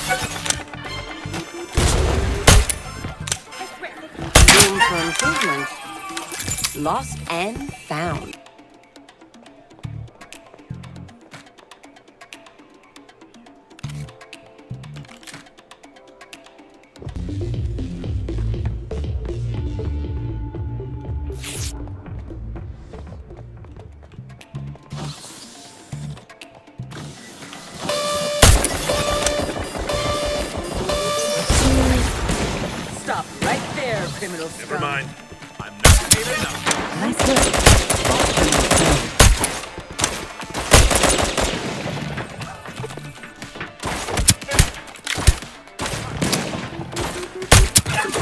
Room for improvement. Lost and found. Stop right there, criminal scum. Never mind. I'm not even enough. Nice work.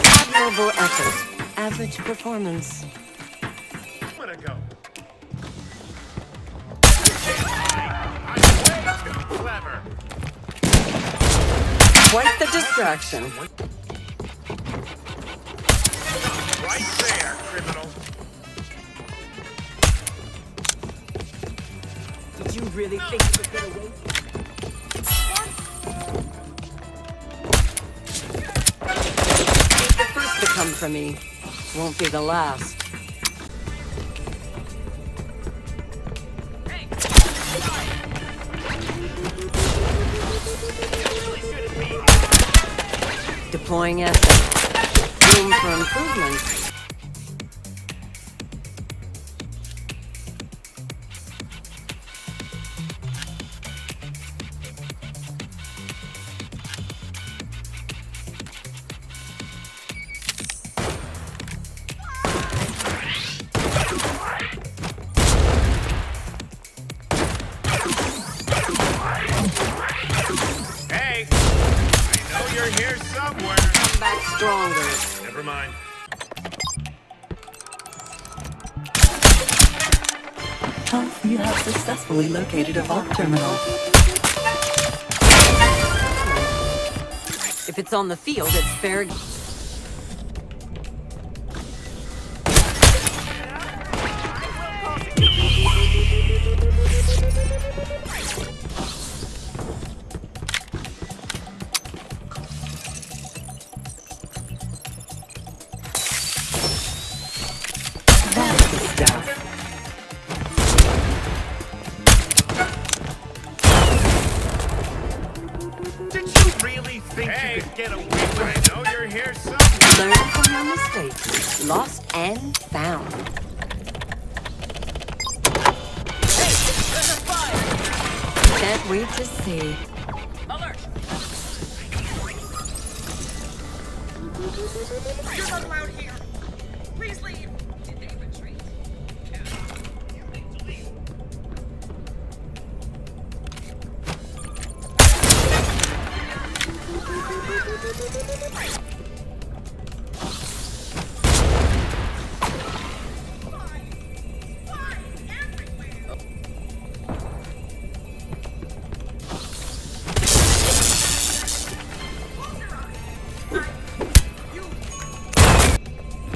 Admirable effort. Average performance. I'm gonna go. I'm way too clever. Quite the distraction. Right there, criminal. Did you really think you could get away? The first to come for me won't be the last. Deploying asset. Room for improvement. Hey, I know you're here somewhere. Come back stronger. Never mind. You have successfully located a vault terminal. If it's on the field, it's fair. That's the stuff. Did you really think you could get away with it? I know you're here somewhere. Learn from your mistakes. Lost and found. Can't wait to see. Alert! You're not allowed here. Please leave. Did they retreat? You need to leave.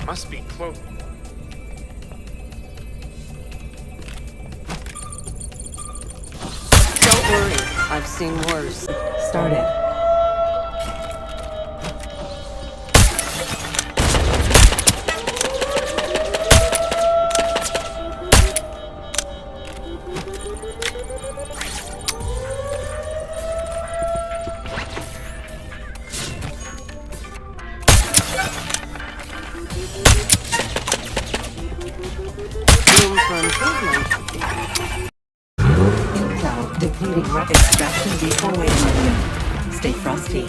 Must be close. Don't worry, I've seen worse. Started. Room for improvement. Intel depleting rock extraction before waiting menu. Stay frosty.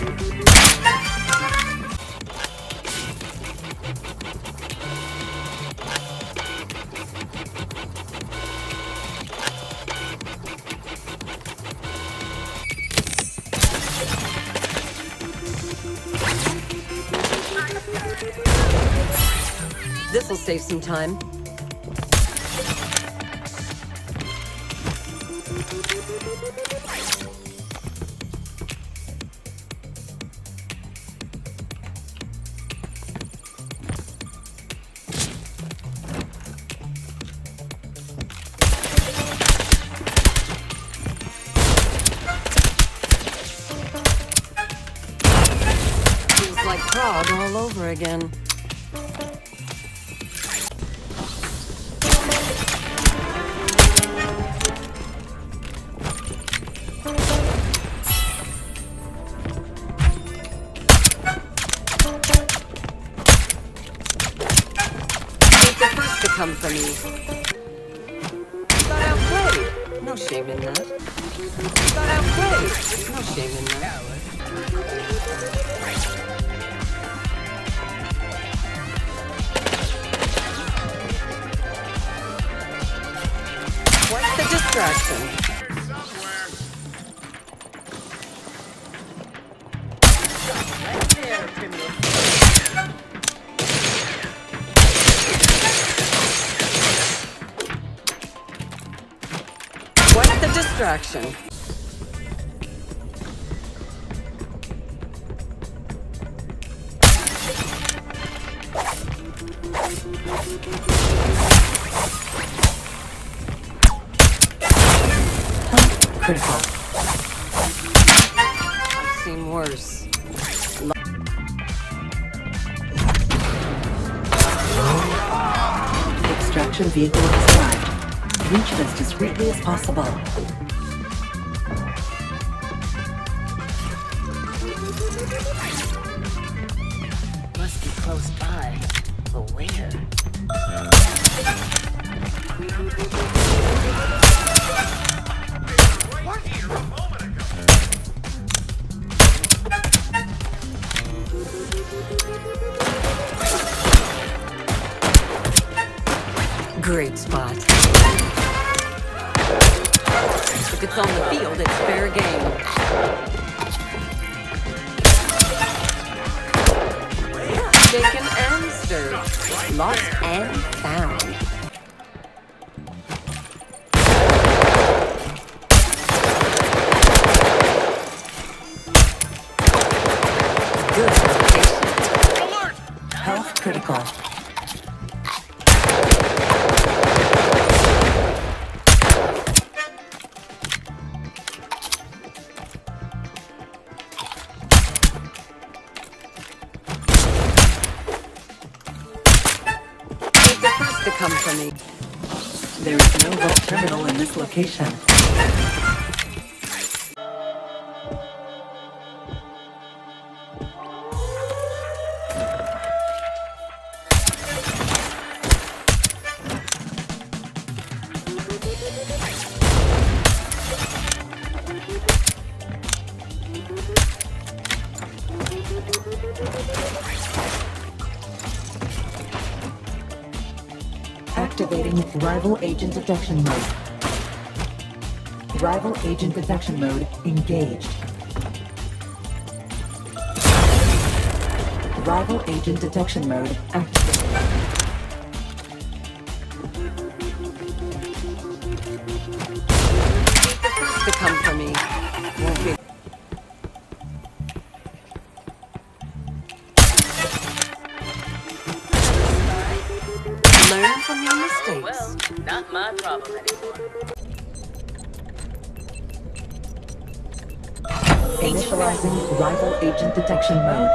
This'll save some time. like Prague all over again. The first to come for me. Got outplayed. No shame in that. Got outplayed. No shame in that. Quite the distraction. Here somewhere. Quite the distraction. Critical. I've seen worse. Extraction vehicle has arrived. Reach it as discreetly as possible. Must be close by. But where? Right here a moment ago. Great spot. If it's on the field, it's fair game. Shaken and stirred. Lost and found. Good patient. Alert! Health critical. Need the first to come for me. There is no vault terminal in this location. Activating rival agent detection mode. Rival agent detection mode engaged. Rival agent detection mode activated. The first to come for me. Won't be. Learn from your mistakes. Well, not my problem anymore. Initializing rival agent detection mode.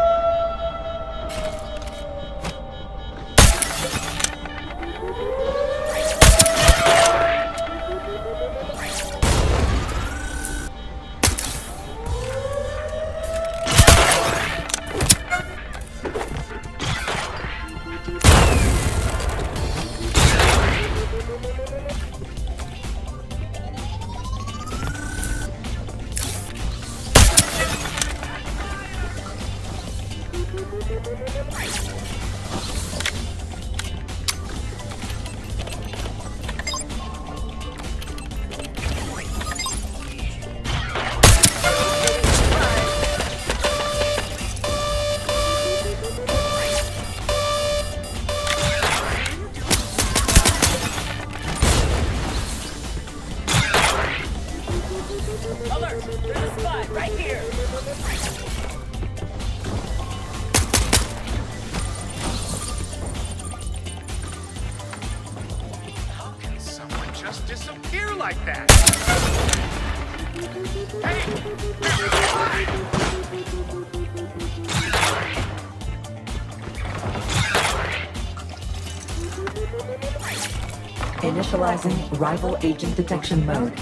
Initializing rival agent detection mode.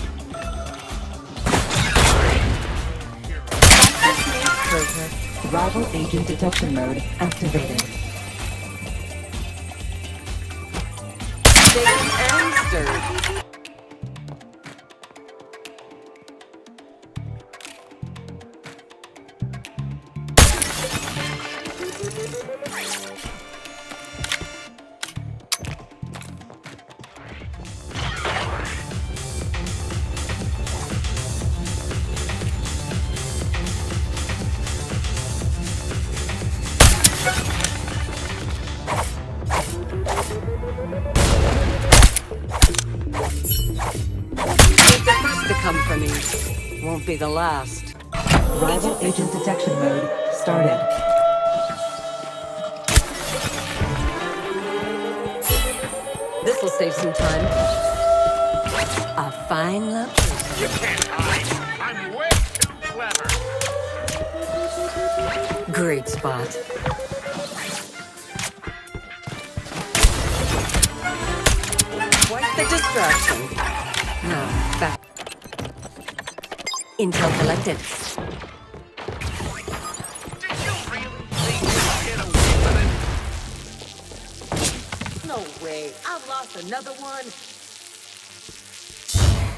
Perfect. Rival agent detection mode activated. Shaken and stirred. Ain't the first to come for me. Won't be the last. Rival agent detection mode started. This'll save some time. A fine location. You can't hide. I'm way too clever. Great spot. Quite the distraction. Now, back. Intel collected. Did you really think you could get away with it? No way. I've lost another one.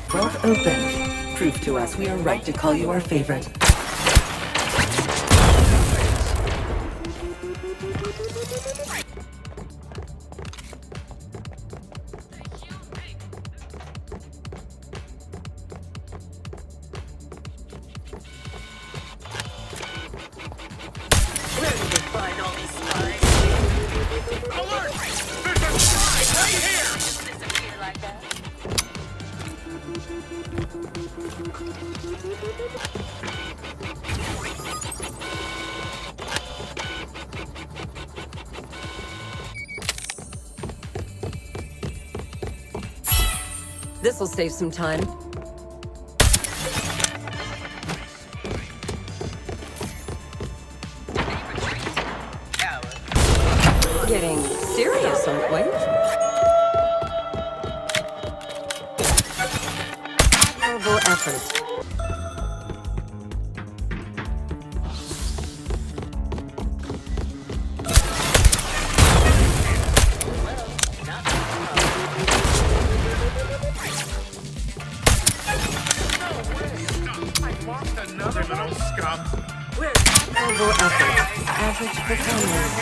Vault open. Prove to us we are right to call you our favorite. Where did you find all these spies? Alert! There's a spy right here! Just disappear like that? This'll save some time. Getting serious, aren't we? Admirable effort. I lost another little scum. Admirable effort. Average performance.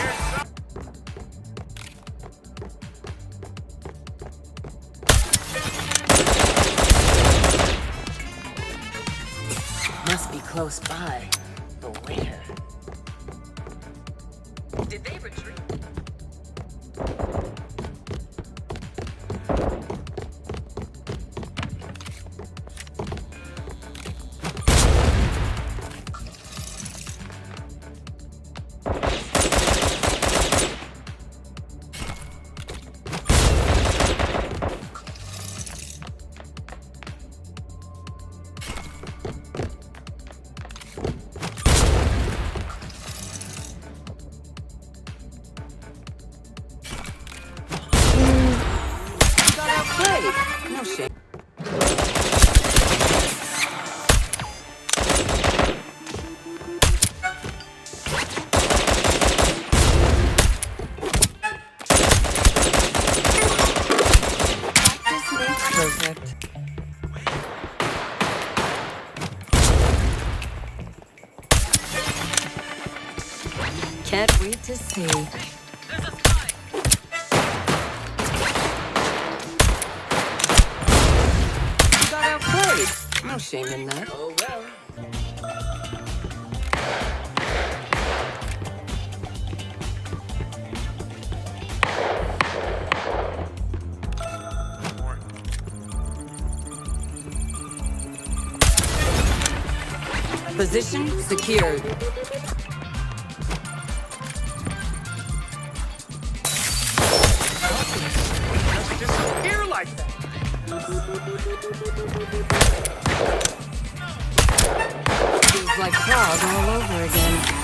Must be close by. But where? Did they retreat? Got outplayed. No shame. Practice makes perfect. Can't wait to see. There's a spy! Got outplayed. No shame in that. Oh well. Position secured. Just disappear like that. Feels like Prague all over again.